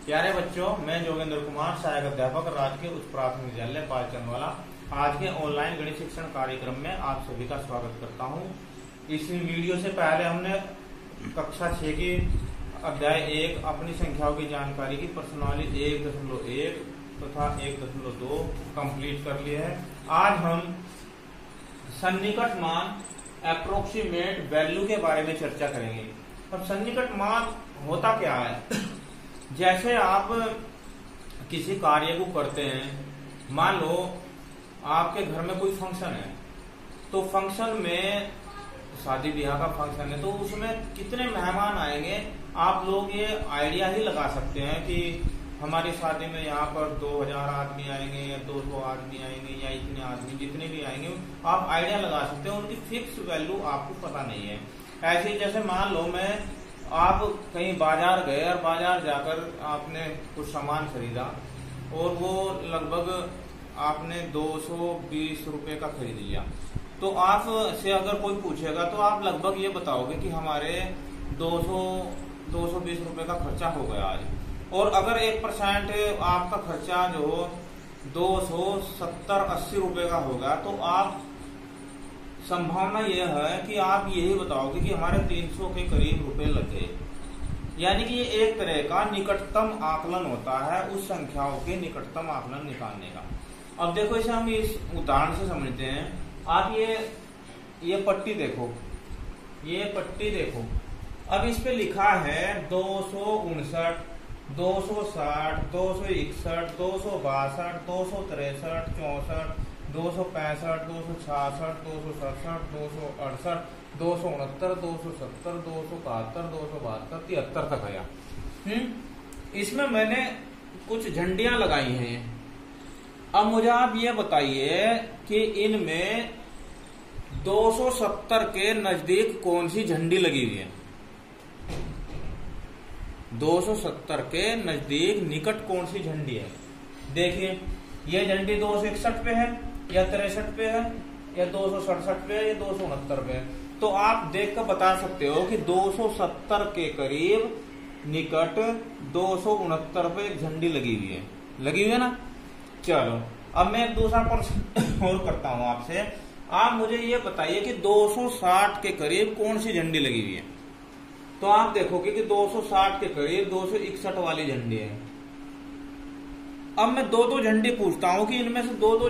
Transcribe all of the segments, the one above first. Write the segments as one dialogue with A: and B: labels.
A: प्यारे बच्चों, मैं जोगेंद्र कुमार, सहायक अध्यापक, राजकीय उच्च प्राथमिक विद्यालय पालचंदवाला, आज के ऑनलाइन गणित शिक्षण कार्यक्रम में आप सभी का स्वागत करता हूं। इस वीडियो से पहले हमने कक्षा 6 की अध्याय 1 अपनी संख्याओं की जानकारी की प्रश्नावली 1.1 तथा 1.2 कंप्लीट कर लिए है। आज हम सन्निकट मान अप्रोक्सीमेट वैल्यू के बारे में चर्चा करेंगे। अब सन्निकट मान होता क्या है? जैसे आप किसी कार्य को करते हैं, मान लो आपके घर में कोई फंक्शन है, तो फंक्शन में शादी ब्याह का फंक्शन है, तो उसमें कितने मेहमान आएंगे आप लोग ये आइडिया ही लगा सकते हैं कि हमारी शादी में यहाँ पर 2000 आदमी आएंगे या 200 आदमी आएंगे या इतने आदमी, जितने भी आएंगे आप आइडिया लगा सकते हैं। उनकी फिक्स वैल्यू आपको पता नहीं है। ऐसे ही जैसे मान लो आप कहीं बाजार गए और बाजार जाकर आपने कुछ सामान खरीदा और वो लगभग आपने 220 रुपए का खरीद लिया, तो आप से अगर कोई पूछेगा तो आप लगभग ये बताओगे कि हमारे 220 रुपए का खर्चा हो गया आज। और अगर 1% आपका खर्चा जो 270-80 रुपए का होगा, तो आप संभावना यह है कि आप यही बताओगे कि हमारे 300 के करीब रुपए लग गए। यानी कि ये एक तरह का निकटतम आकलन होता है, उस संख्याओं के निकटतम आकलन निकालने का। अब देखो, इसे हम इस उदाहरण से समझते हैं। आप ये पट्टी देखो, ये पट्टी देखो। अब इस पे लिखा है 259, 260, 261, 262, 263, 64, 265, 266, 267, 268, 269, 270, 271, 272, 73 तक आया। इसमें मैंने कुछ झंडियां लगाई हैं। अब मुझे आप ये बताइए कि इनमें 270 के नजदीक कौन सी झंडी लगी हुई है? 270 के नजदीक निकट कौन सी झंडी है? देखिए, ये झंडी 261 पे है या 63 पे है या 267 पे है या 269 पे है। तो आप देख कर बता सकते हो कि 270 के करीब निकट 269 पे एक झंडी लगी हुई है ना। चलो, अब मैं एक दूसरा प्रश्न और करता हूं आपसे। आप मुझे ये बताइए कि 260 के करीब कौन सी झंडी लगी हुई है? तो आप देखोगे कि 260 के करीब 261 वाली झंडी है। अब मैं दो झंडी पूछता हूं कि इनमें से दो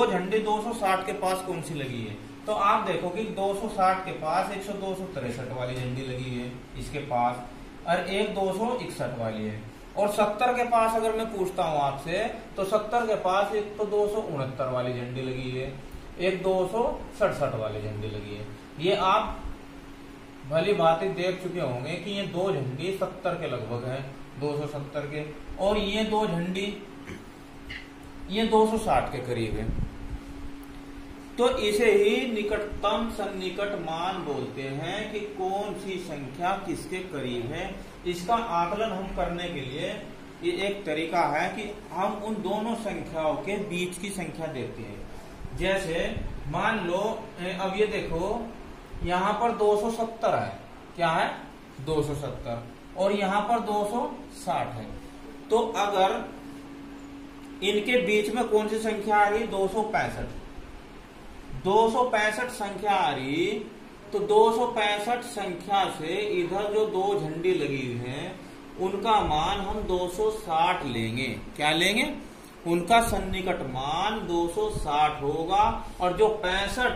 A: झंडी 260 के पास कौन सी लगी है? तो आप देखोगे 260 के पास 263 वाली झंडी लगी है इसके पास, और एक 261 वाली है। और 70 के पास अगर मैं पूछता हूं आपसे, तो 70 के पास एक तो 269 वाली झंडी लगी है, एक 267 वाली झंडी लगी है। ये आप भली बात देख चुके होंगे कि ये दो झंडी 70 के लगभग है, 270 के, और ये दो झंडी ये 260 के करीब है। तो इसे ही निकटतम सन्निकट मान बोलते हैं कि कौन सी संख्या किसके करीब है। इसका आकलन हम करने के लिए ये एक तरीका है कि हम उन दोनों संख्याओं के बीच की संख्या देखते हैं। जैसे मान लो, अब ये देखो, यहाँ पर 270 है। क्या है? 270। और यहाँ पर 260 है। तो अगर इनके बीच में कौन सी संख्या आ रही? 265। 265 संख्या आ रही, तो 265 संख्या से इधर जो दो झंडी लगी हुई हैं, उनका मान हम 260 लेंगे। क्या लेंगे? उनका सन्निकट मान 260 होगा। और जो 65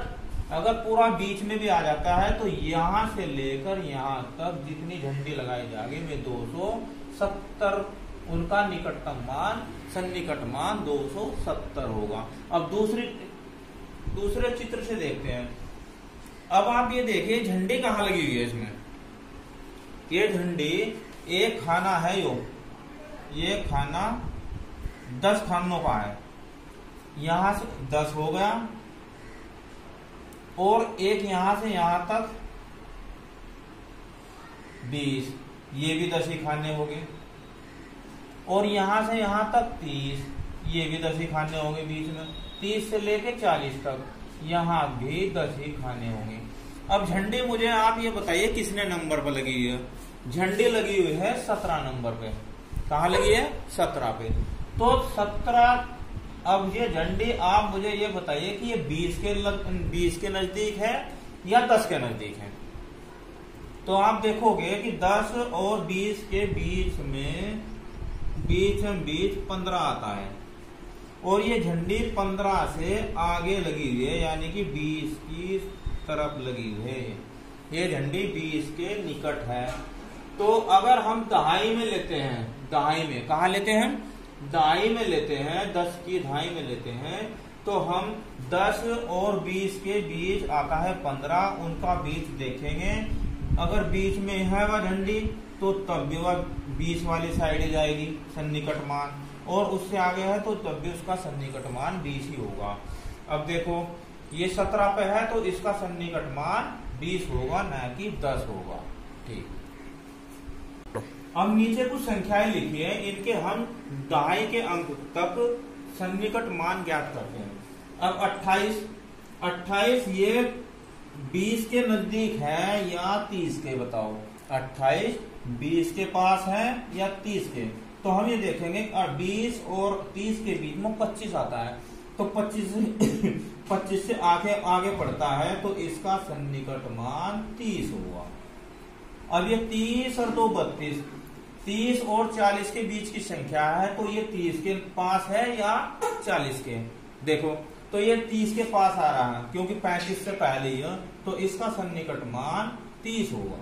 A: अगर पूरा बीच में भी आ जाता है, तो यहां से लेकर यहां तक जितनी झंडी लगाई जाएगी वे 270, उनका निकटतम मान, सन्निकट मान 270 होगा। अब दूसरे चित्र से देखते हैं। अब आप ये देखिए, झंडी कहाँ लगी हुई है इसमें? ये झंडी एक खाना है, ये खाना 10 खानों का है। यहां से 10 हो गया, और एक यहां से यहां तक 20, ये भी 10 ही खाने हो गए। और यहां से यहां तक 30, ये भी 10 ही खाने होंगे बीच में। 30 से लेके 40 तक यहाँ भी 10 ही खाने होंगे। अब झंडी मुझे आप ये बताइए किसने नंबर पर लगी हुई है? झंडी लगी हुई है 17 नंबर पे। कहाँ लगी है? 17 पे। तो 17। अब ये झंडी आप मुझे ये बताइए कि ये 20 के नजदीक है या 10 के नजदीक है। तो आप देखोगे कि 10 और 20 के बीच में 15 आता है, और ये झंडी 15 से आगे लगी हुई है, यानी कि 20 की तरफ लगी हुई है। ये झंडी 20 के निकट है। तो अगर हम दहाई में लेते हैं, दहाई में कहा लेते हैं? दहाई में लेते हैं, 10 की दहाई में लेते हैं, तो हम 10 और 20 के बीच आता है 15, उनका बीच देखेंगे। अगर बीच में है वह झंडी तो तब भी वह 20 वाली साइड जाएगी सन्निकट मान, और उससे आगे है तो तब भी उसका सन्निकट मान 20 ही होगा। अब देखो ये 17 पे है तो इसका सन्निकट मान 20 होगा, न कि 10 होगा। ठीक। अब नीचे कुछ संख्याएं लिखी है, इनके हम दहाई के अंक तक सन्निकट मान ज्ञात करते हैं। अब 28 ये 20 के नजदीक है या 30 के? बताओ, 28 20 के पास है या 30 के? तो हम ये देखेंगे 20 और 30 के बीच में 25 आता है, तो 25 से आगे बढ़ता है, तो इसका सन्निकट मान 30 होगा। अब ये 30 और 2 32, 30 और 40 के बीच की संख्या है, तो ये 30 के पास है या 40 के? देखो तो ये 30 के पास आ रहा है क्योंकि 35 से पहले ही है, तो इसका सन्निकट मान 30 होगा।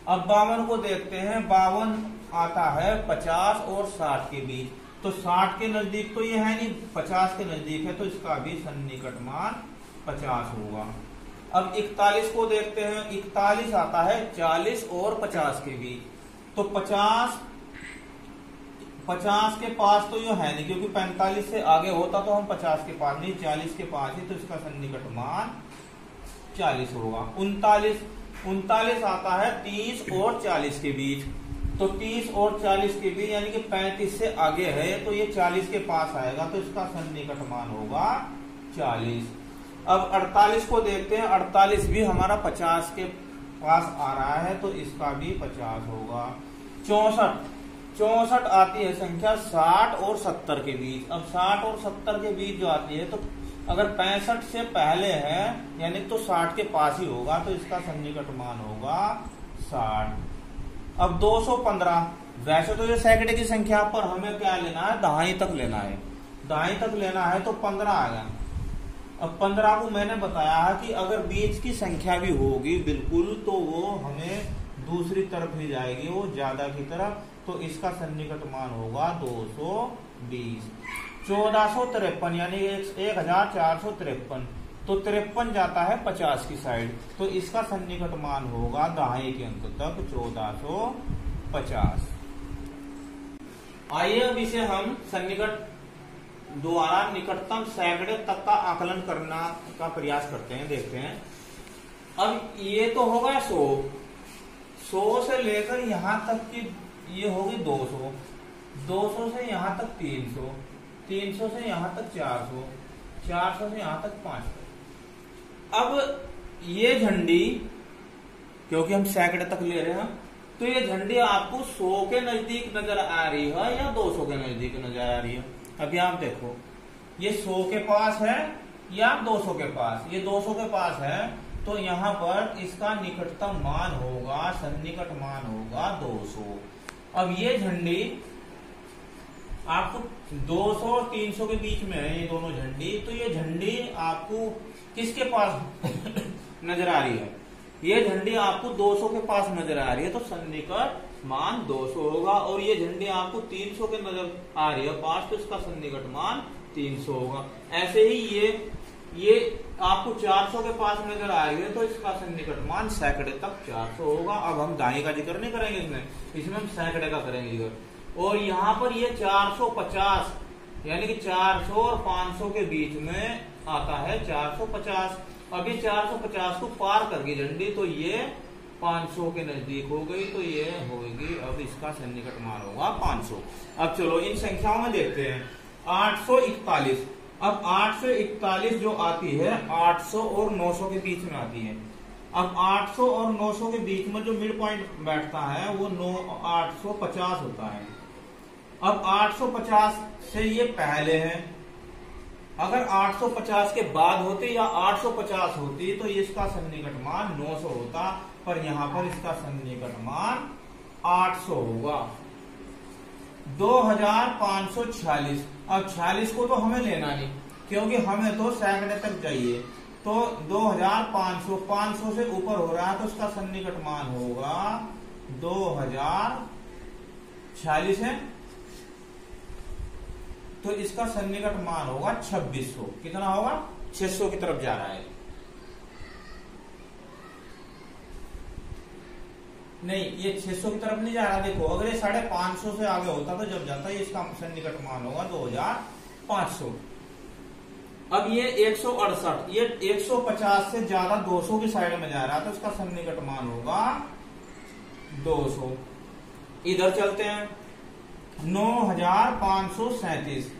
A: अब 52 को देखते हैं, 52 आता है 50 और 60 के बीच, तो 60 के नजदीक तो ये है नहीं, 50 के नजदीक है, तो इसका भी सन्निकट मान 50 होगा। अब 41 को देखते हैं, 41 आता है 40 और 50 के बीच, तो 50 के पास तो ये है नहीं क्योंकि 45 से आगे होता तो हम 50 के पास नहीं, 40 के पास ही, तो इसका सन्निकट मान 40 होगा। 39 आता है 30 और 40 के बीच, तो 30 और 40 के बीच यानी कि 35 से आगे है, तो ये 40 के पास आएगा, तो इसका सन्निकट मान होगा 40। अब 48 को देखते हैं, 48 भी हमारा 50 के पास आ रहा है, तो इसका भी 50 होगा। 64 आती है संख्या 60 और 70 के बीच। अब 60 और 70 के बीच जो आती है, तो अगर 65 से पहले है यानी तो 60 के पास ही होगा, तो इसका सन्निकट मान होगा 60। अब 215, वैसे तो ये सैकड़े की संख्या पर हमें क्या लेना है? दहाई तक लेना है। दहाई तक लेना है तो 15 आएगा। अब 15 को मैंने बताया है कि अगर बीच की संख्या भी होगी बिल्कुल, तो वो हमें दूसरी तरफ ही जाएगी, वो ज्यादा की तरफ, तो इसका सन्निकट मान होगा 220। 1453 यानी 1453, तो 53 जाता है 50 की साइड, तो इसका सन्निकट मान होगा दहाई के अंक तक 1450। आइए अब इसे हम सन्निकट द्वारा निकटतम सैकड़े तक का आकलन करना का प्रयास करते हैं, देखते हैं। अब ये तो होगा 100 से लेकर यहां तक की ये होगी 200, 200 से यहां तक 300, 300 से यहां तक 400, 400 से यहां तक 500। अब ये झंडी क्योंकि हम सैकड़े तक ले रहे हैं, तो ये झंडी आपको 100 के नजदीक नजर आ रही है या 200 के नजदीक नजर आ रही है? अभी आप देखो, ये 100 के पास है या 200 के पास? ये 200 के पास है, तो यहाँ पर इसका निकटतम मान होगा, सन्निकट मान होगा 200। अब ये झंडी आपको 200 और 300 के बीच में है, ये दोनों झंडी, तो ये झंडी आपको किसके पास नजर आ रही है? ये झंडी आपको 200 के पास नजर आ रही है, तो सन्निकट मान 200 होगा। और ये झंडी आपको 300 के नजर आ रही है पास, तो इसका सन्निकट मान 300 होगा। ऐसे ही ये आपको 400 के पास नजर आ रही है, तो इसका सन्निकट मान सैकड़े तक 400 होगा। अब हम दाई का जिक्र नहीं करेंगे इसमें हम सैकड़े का करेंगे जिक्र। और यहाँ पर ये 450 यानी कि 400 और 500 के बीच में आता है 450। अभी 450 को पार कर गई झंडी, तो ये 500 के नजदीक हो गई, तो ये होगी, अब इसका सन्निकट मान होगा 500। अब चलो इन संख्याओं में देखते हैं। 841, अब 841 जो आती है 800 और 900 के बीच में आती है। अब 800 और 900 के बीच में जो मिड पॉइंट बैठता है वो 850 होता है। अब 850 से ये पहले है, अगर 850 के बाद होते या 850 होती तो इसका सन्निकट मान 900 होता, पर यहां पर इसका सन्निकट मान 800 होगा। 2546। अब 46 को तो हमें लेना नहीं क्योंकि हमें तो सैकड़े तक चाहिए, तो 2500 500 से ऊपर हो रहा है तो उसका सन्निकट मान होगा 2046 है, तो इसका सन्निकट मान होगा 2600। कितना होगा? 600 की तरफ जा रहा है। नहीं, ये 600 की तरफ नहीं जा रहा। देखो अगर ये 550 से आगे होता तो जब जाता है इसका सन्निकट मान होगा 2500। अब ये 168, ये 150 से ज्यादा 200 की साइड में जा रहा है तो इसका सन्निकट मान होगा 200। इधर चलते हैं 9537,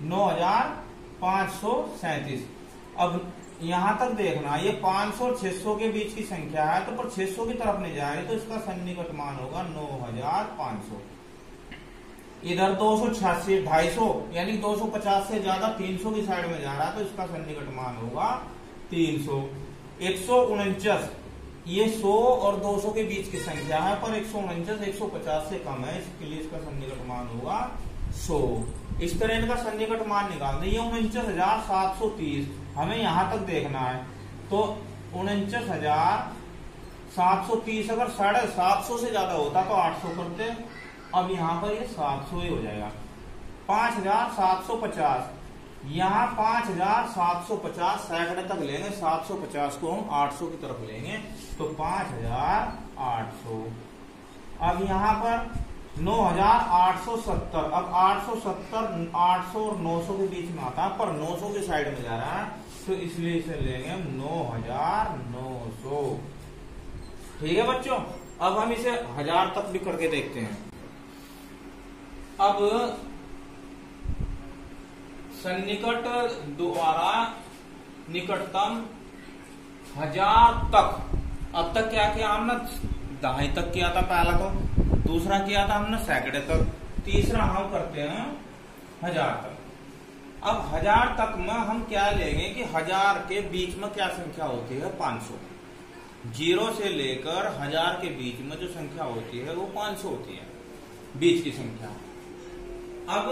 A: 9537। अब यहां तक देखना, ये 500 और 600 के बीच की संख्या है तो पर 600 की तरफ नहीं जा रही तो इसका सन्निकट मान होगा 9500। इधर 286 250 यानी 250 से ज्यादा 300 की साइड में जा रहा है तो इसका सन्निकट मान होगा 300। 149, ये 100 और 200 के बीच की संख्या है पर 149 150 से कम है, इसके लिए इसका सन्निकट मान होगा 100। इस तरह इनका सन्निकट मान निकालना। ये 49,730 हमें यहां तक देखना है, तो 49,730 अगर 750 से ज्यादा होता तो 800 करते। अब यहाँ पर ये 700 ही हो जाएगा। 5,750, यहाँ 5,750 सैकड़े तक लेंगे, 750 को हम 800 की तरफ लेंगे तो 5,800। अब यहाँ पर 9,870, अब 870 800 और 900 के बीच में आता है पर 900 की साइड में जा रहा है तो इसलिए इसे लेंगे 9,900। ठीक है बच्चों, अब हम इसे 1000 तक भी करके देखते हैं। अब सन्निकट द्वारा निकटतम 1000 तक। अब तक क्या किया हमने? दहाई तक किया था पहला, तो दूसरा किया था हमने सैकड़े तक, तीसरा हम करते हैं 1000 तक। अब 1000 तक में हम क्या लेंगे कि 1000 के बीच में क्या संख्या होती है? 500। 0 से लेकर 1000 के बीच में जो संख्या होती है वो 500 होती है, बीच की संख्या। अब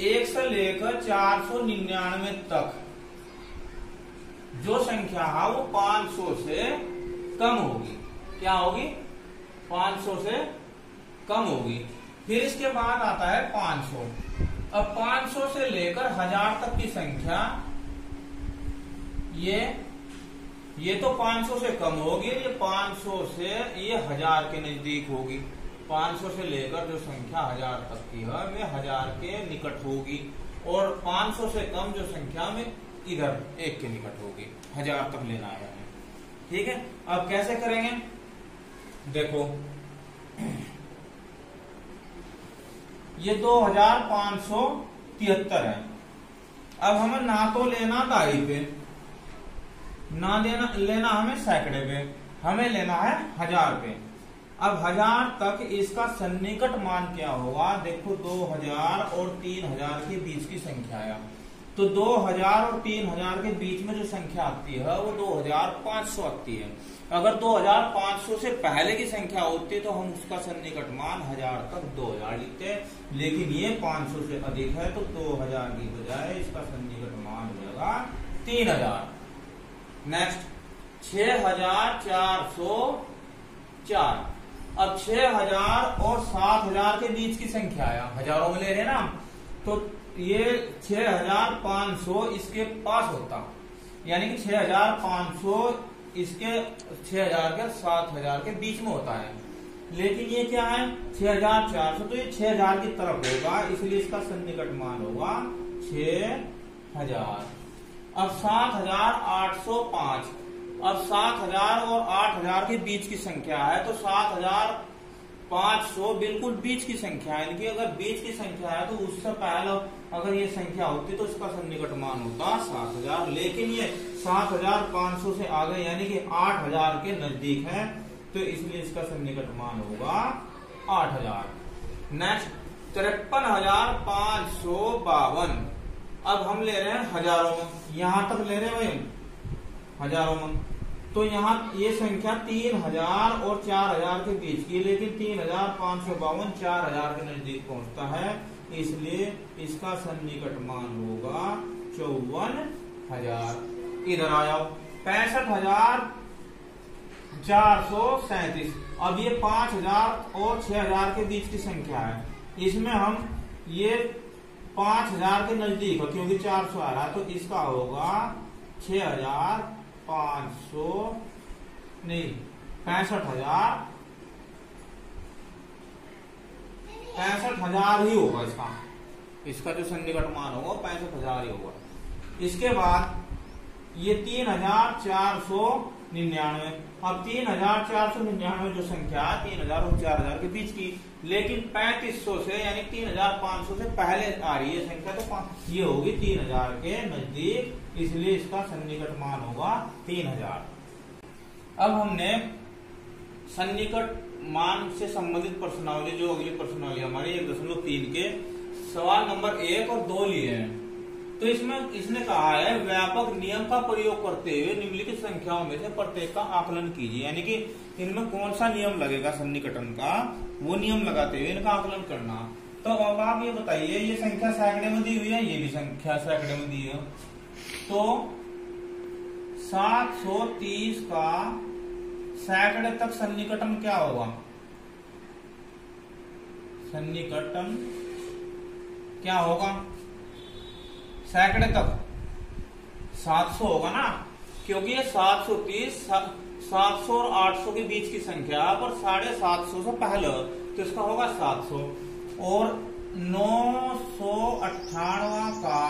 A: 1 से लेकर 499 तक जो संख्या है वो 500 से कम होगी। क्या होगी? 500 से कम होगी। फिर इसके बाद आता है 500। अब 500 से लेकर 1000 तक की संख्या ये तो 500 से कम होगी, ये 500 से ये 1000 के नजदीक होगी। 500 से लेकर जो संख्या 1000 तक की है वे 1000 के निकट होगी, और 500 से कम जो संख्या में इधर 1 के निकट होगी। 1000 तक लेना है हमें। ठीक है, अब कैसे करेंगे? देखो ये 2573 है। अब हमें ना तो लेना दहाई पे, ना लेना हमें सैकड़े पे, हमें लेना है 1000 पे। अब 1000 तक इसका सन्निकट मान क्या होगा? देखो 2000 और 3000 के बीच की संख्या है, तो 2000 और 3000 के बीच में जो संख्या आती है वो 2500 आती है। अगर 2500 से पहले की संख्या होती तो हम उसका सन्निकट मान 1000 तक 2000 लिखते, लेकिन ये 500 से अधिक है तो 2000 की बजाय इसका सन्निकट मान हो जाएगा 3000। नेक्स्ट 6404। अब 6000 और 7000 के बीच की संख्या है, हजारों में ले रहे हैं ना, तो ये 6500 इसके पास होता, यानी कि 6500 इसके 6000 के 7000 के बीच में होता है। लेकिन ये क्या है? 6400, तो ये 6000 की तरफ होगा, इसलिए इसका सन्निकट मान होगा 6000। अब 7805। अब 7000 और 8000 के बीच की संख्या है, तो 7500 बिल्कुल बीच की संख्या है। इनकी अगर बीच की संख्या है तो उससे पहले अगर ये संख्या होती तो इसका सन्निकट मान होता 7000, लेकिन ये 7500 से आगे यानी कि 8000 के नजदीक है, तो इसलिए इसका सन्निकट मान होगा 8000। नेक्स्ट 53,552। अब हम ले रहे हैं हजारों में, यहां तक ले रहे हैं भाई हजारों में। तो यहाँ ये संख्या 3,000 और 4,000 के बीच की, लेकिन 3,552 4,000 के नजदीक पहुंचता है, इसलिए इसका सन्निकट मान होगा 54,000। इधर आ जाओ 65,437। अब ये 5,000 और 6,000 के बीच की संख्या है, इसमें हम ये 5,000 के नजदीक है क्योंकि 400 आ रहा है, तो इसका होगा 6,500 नहीं 65,000 ही होगा इसका जो सन्निकट मान होगा 65,000 ही होगा। इसके बाद ये 3,499। अब 3,499 जो संख्या 3,000 और 4,000 के बीच की, लेकिन 3500 से यानी 3,500 से पहले आ रही है संख्या, तो ये होगी 3,000 के नजदीक, इसलिए इसका सन्निकट मान होगा 3,000। अब हमने सन्निकट मान से संबंधित प्रश्नावली, जो अगली प्रश्नावली हमारी 1.3 के सवाल नंबर 1 और 2 लिए हैं। तो इसमें इसने कहा है व्यापक नियम का प्रयोग करते हुए निम्नलिखित संख्याओं में से प्रत्येक का आकलन कीजिए, यानी कि इनमें कौन सा नियम लगेगा सन्निकटन का, वो नियम लगाते हुए इनका आकलन करना। तो अब आप ये बताइए, ये संख्या सैकड़े में दी हुई है, ये भी संख्या सैकड़े में दी है, तो 730 का सैकड़े तक सन्निकटन क्या होगा? सन्निकटन क्या होगा सैकड़े तक? 700 होगा ना, क्योंकि ये 730 700 और 800 के बीच की संख्या पर 750 से पहले, तो इसका होगा 700। और 998 का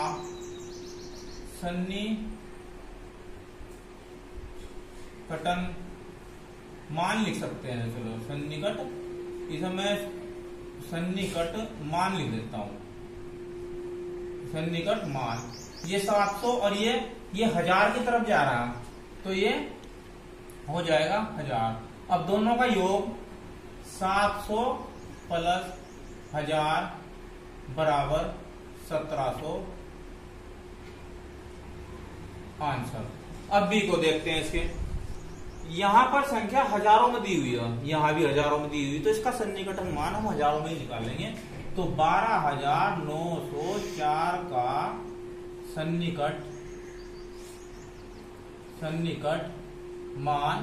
A: सन्निकटन मान लिख सकते हैं। चलो सन्निकट, इसे मैं सन्निकट मान लिख देता हूं, सन्निकट मान। ये 700 और ये 1000 की तरफ जा रहा है, तो ये हो जाएगा 1000। अब दोनों का योग 700 प्लस 1000 बराबर 1700 आंसर। अब बी को देखते हैं। इसके यहां पर संख्या हजारों में दी हुई है, यहां भी हजारों में दी हुई, तो इसका सन्निकटन मान हम हजारों में ही निकालेंगे। तो 12,904 का सन्निकट मान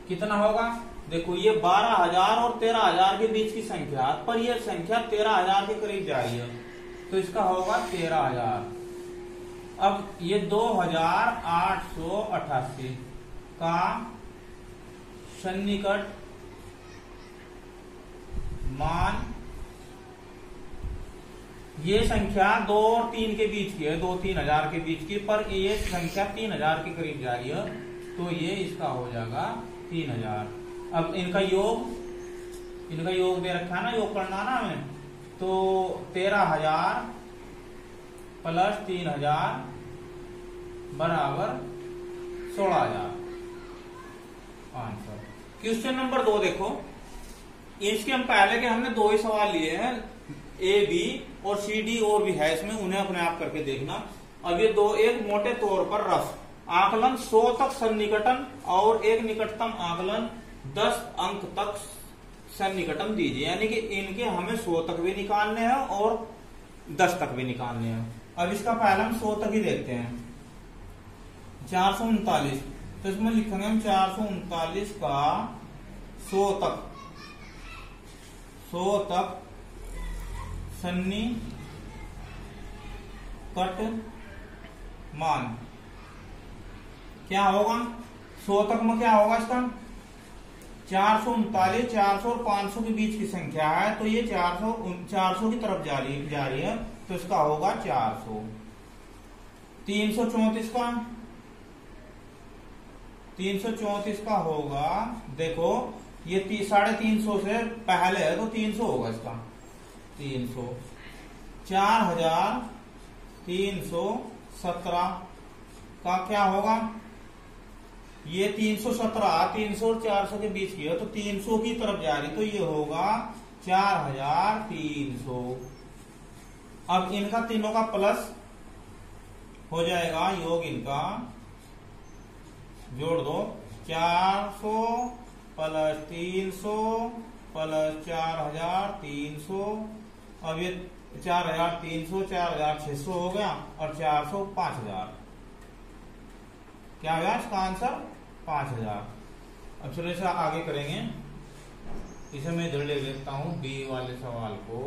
A: कितना होगा? देखो ये 12,000 और 13,000 के बीच की संख्या, पर यह संख्या 13,000 के करीब जा रही है, तो इसका होगा 13,000। अब ये 2,888 का सन्निकट मान, ये संख्या 2 और 3 के बीच की है, 2-3 हजार के बीच की, पर ये संख्या 3,000 के करीब जा रही है, तो ये इसका हो जाएगा 3,000। अब इनका योग दे रखा है ना, योग करना ना हमें, तो 13,000 प्लस 3,000 बराबर 16,000 आंसर। क्वेश्चन नंबर 2 देखो, इसके हम पहले के हमने 2 ही सवाल लिए हैं, ए बी और सी डी और भी है इसमें, उन्हें अपने आप करके देखना। अब ये 2 एक मोटे तौर पर रफ आकलन 100 तक सन्निकटन और एक निकटतम आकलन 10 अंक तक सन्निकटन दीजिए, यानी कि इनके हमें 100 तक भी निकालने हैं और 10 तक भी निकालने हैं। अब इसका पहले हम 100 तक ही देखते हैं। 439, तो इसमें लिखेंगे हम 439 का 100 तक सन्निकट मान क्या होगा? 100 तक में क्या होगा इसका? 439, 400 और 500 के बीच की संख्या है, तो ये 400 की तरफ जा रही है, तो इसका होगा 400। 334 का होगा, देखो ये 350 से पहले है, तो 300 होगा इसका 300। 4,317 का क्या होगा? ये 317, 300 और 400 के बीच की है, तो 300 की तरफ जा रही, तो ये होगा 4300। अब इनका तीनों का प्लस हो जाएगा, योग इनका जोड़ दो, 400 प्लस 300 प्लस 4300। अब ये 4300 4600 हो गया और 400 5000। क्या गया इसका आंसर? 5000। अब चलो इसे आगे करेंगे। इसे मैं इधर ले लेता हूं बी वाले सवाल को।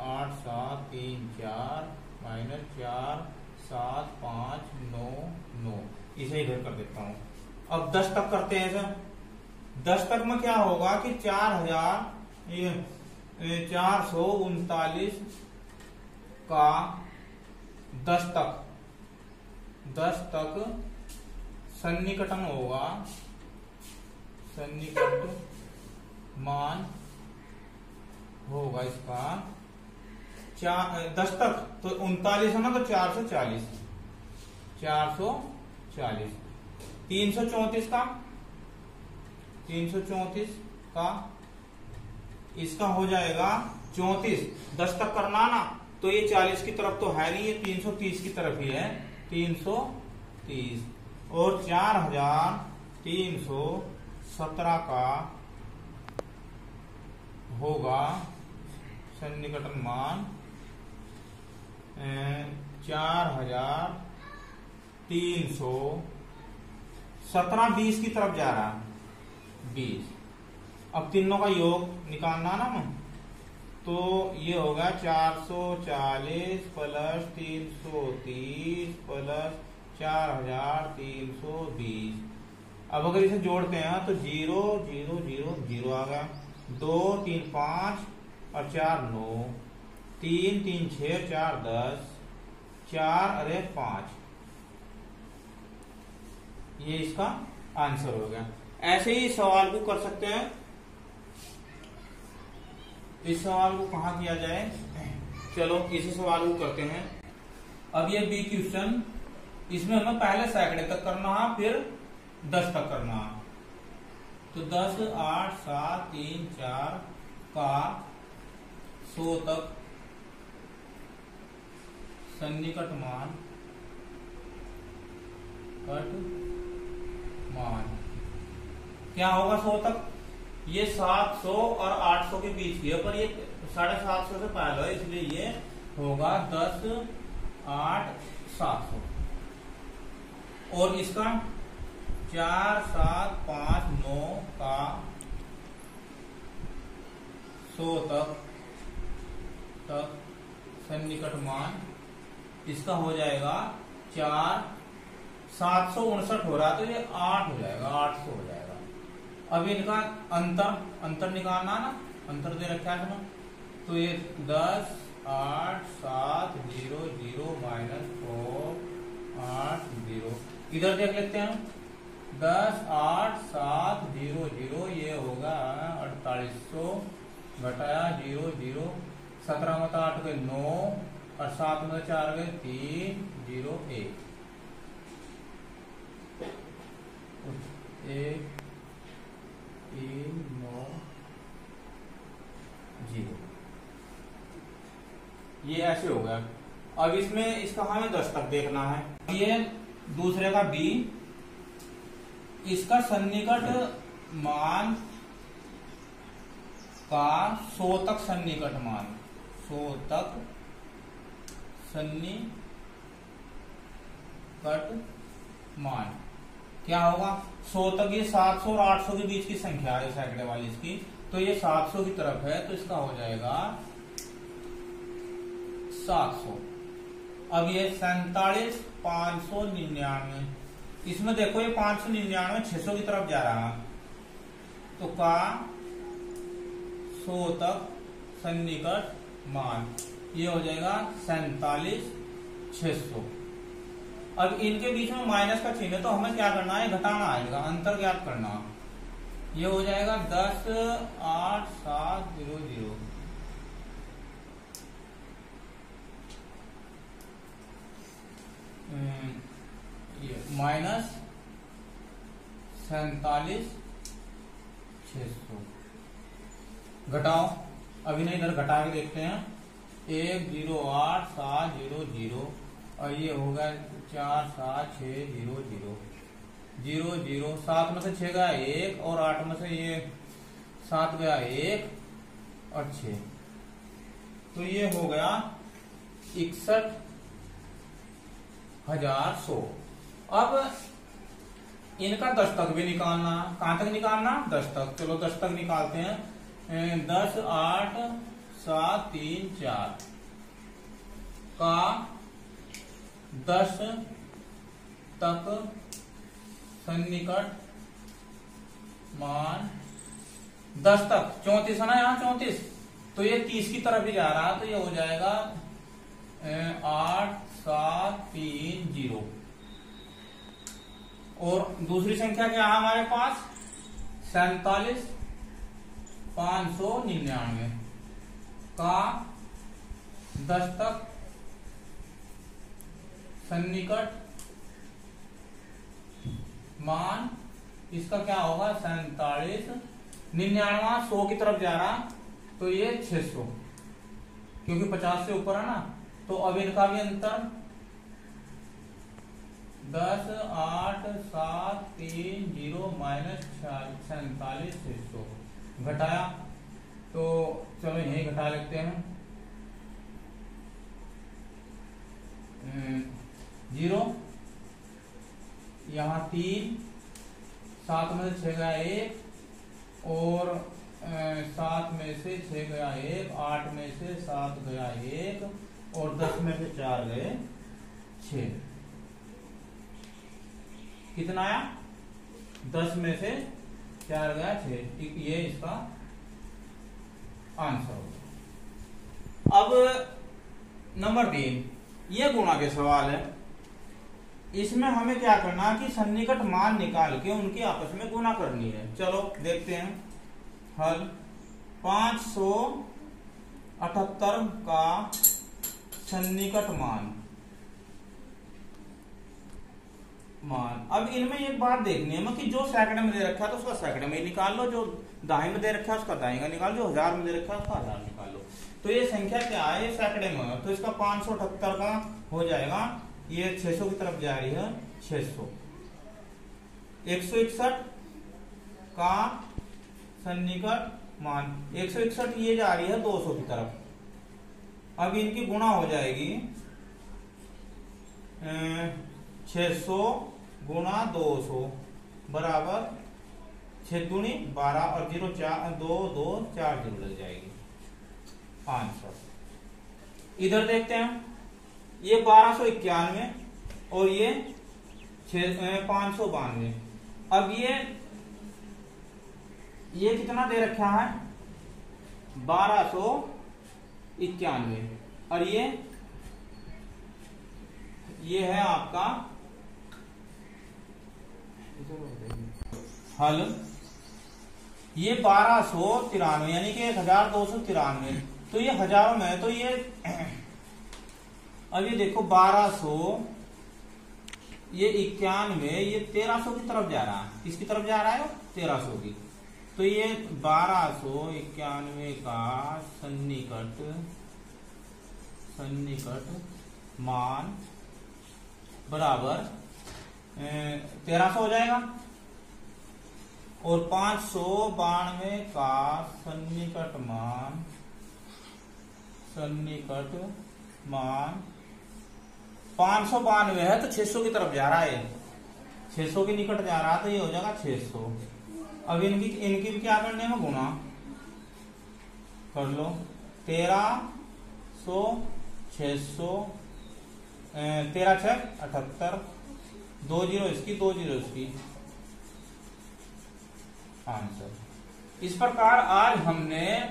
A: 8 7 3 4 माइनस 4 7 5 9 9। इसे इधर कर देता हूं। अब 10 तक करते हैं सर। 10 तक में क्या होगा कि 439 का 10 तक सन्निकटन होगा, सन्निकट मान होगा इसका 10 तक। तो 39 है ना, तो 440। 334 का 334 का इसका हो जाएगा 34। 10 तक करना ना, तो ये 40 की तरफ तो है नहीं, ये 330 की तरफ ही है। 330 और 4317 का होगा सन्निकटन मान 4317। 20 की तरफ जा रहा है, 20। अब तीनों का योग निकालना ना मैं, तो ये होगा 440 प्लस 330 प्लस 4320। अब अगर इसे जोड़ते हैं तो 0 0 0 0 आ गया। 2 3 5 और 4 9, 3 3 6 4 10, 4 अरे 5। ये इसका आंसर हो गया। ऐसे ही सवाल को कर सकते हैं। इस सवाल को कहां किया जाए? चलो इसी सवाल को करते हैं। अब ये बी क्वेश्चन, इसमें हमें पहले सैकड़े तक करना है, फिर 10 तक करना है। तो 10 8 7 3 4 का 100 तक सन्निकट मान क्या होगा 100 तक? ये 700 और 800 के बीच की है, पर ये 750 से पहले है, इसलिए ये होगा 10 8 700। और इसका 4 7 5 9 का 100 तक सन्निकट मान इसका हो जाएगा 4 759 हो रहा, तो ये 8 हो जाएगा, 800 हो जाएगा। अब इनका अंतर निकालना ना, अंतर दे रखा है ना, तो ये 10 8 7 0 0 माइनस 4 8 0। इधर देख लेते हैं। 10 8 7 0 0 ये होगा 4800 घटाया 0 0। 17 में 8 गए 9 और 7 में 4 गए 3 0 1 1 3 9 0। ये ऐसे हो गया। अब इसमें इसका हमें 10 तक देखना है। ये दूसरे का बी, इसका सन्निकट मान का 100 तक सन्निकट मान, 100 तक सन्निकट मान क्या होगा? 100 तक ये 700 और 800 के बीच की संख्या है सैकड़े वाली इसकी, तो ये 700 की तरफ है, तो इसका हो जाएगा 700। अब ये 47 599, इसमें देखो ये 599 600 की तरफ जा रहा है, तो का 100 तक सन्निकट मान ये हो जाएगा 47 600। अब इनके बीच में माइनस का चिन्ह है, तो हमें क्या करना है? घटाना आएगा, अंतर ज्ञात करना। ये हो जाएगा 10 8 7 0 0। माइनस 47 600। घटाओ, अभी नहीं इधर घटा के देखते हैं। 108700 और ये होगा 47600 00 7 में से 6 गया 1 और 8 में से ये 7 गया 1 और 6, तो ये हो गया 61,100। अब इनका 10 तक भी निकालना, कहां तक निकालना, 10 तक। चलो 10 तक निकालते हैं। 10 8 7 3 4 का 10 तक सन्निकट मान 10 तक 34 है ना, यहाँ 34, तो ये 30 की तरफ ही जा रहा है, तो ये हो जाएगा 8730। और दूसरी संख्या क्या है हमारे पास, 47,599 का 10 तक सन्निकट मान, इसका क्या होगा 47, 99 100 की तरफ जा रहा, तो ये 600, क्योंकि 50 से ऊपर है ना। तो अब इनका भी अंतर 10 8 7 3 0 माइनस 47,600 घटाया, तो चलो यही घटा लेते हैं। 0 यहाँ 3, 7 में से 6 गया 1 और 7 में से 6 गया 1, 8 में से 7 गया 1 और 10 में से 4 गए 6। कितना आया, 10 में से 4 गया 6, ये इसका आंसर होगा। अब नंबर 3, ये गुणा के सवाल है। इसमें हमें क्या करना है कि सन्निकट मान निकाल के उनकी आपस में गुणा करनी है। चलो देखते हैं हल। 578 का सन्निकट मान। अब इनमें एक बात देखनी है कि जो सैकड़े में दे रखा है तो उसका सैकड़े में ही निकाल लो, जो दाई में दे रखा है उसका दाई का निकाल लो, जो 1000 में दे रखा है उसका 1000 निकाल लो। तो ये संख्या क्या है, ये सैकड़े में है, तो इसका 578 का हो जाएगा, ये 600 की तरफ जा रही है 600। 161 का सन्निकट मान, 161 ये जा रही है 200 की तरफ। अब इनकी गुणा हो जाएगी 600 गुणा 200 बराबर 6 दूनी 12 और 0 4 2 2 4 0 लग जाएगी 500। इधर देखते हैं, ये 1291 और ये 592। अब ये कितना दे रखा है 1291 और ये है आपका हल। ये 1293 यानी कि 1293, तो ये हजारों में है, तो ये अब ये देखो 1200, ये 91, ये 1300 की तरफ जा रहा है। किसकी तरफ जा रहा है, 1300 की। तो ये 1291 का सन्निकट मान बराबर 1300 हो जाएगा, और 592 का सन्निकट मान 592 है, तो 600 की तरफ जा रहा है, 600 के निकट जा रहा है, तो ये हो जाएगा 600। अब इनकी भी क्या करने में गुणा कर लो, 1300 600 13 6 78, 2 0 इसकी 2 0 इसकी, आंसर। इस प्रकार आज हमने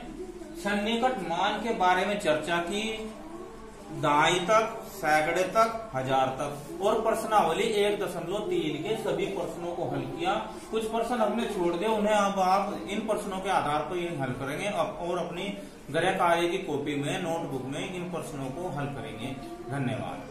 A: सन्निकट मान के बारे में चर्चा की, दहाई तक, सैकड़े तक, 1000 तक, और प्रश्नावली 1.3 के सभी प्रश्नों को हल किया। कुछ प्रश्न हमने छोड़ दिए, उन्हें अब आप इन प्रश्नों के आधार पर ही हल करेंगे और अपनी गृह कार्य की कॉपी में, नोटबुक में इन प्रश्नों को हल करेंगे। धन्यवाद।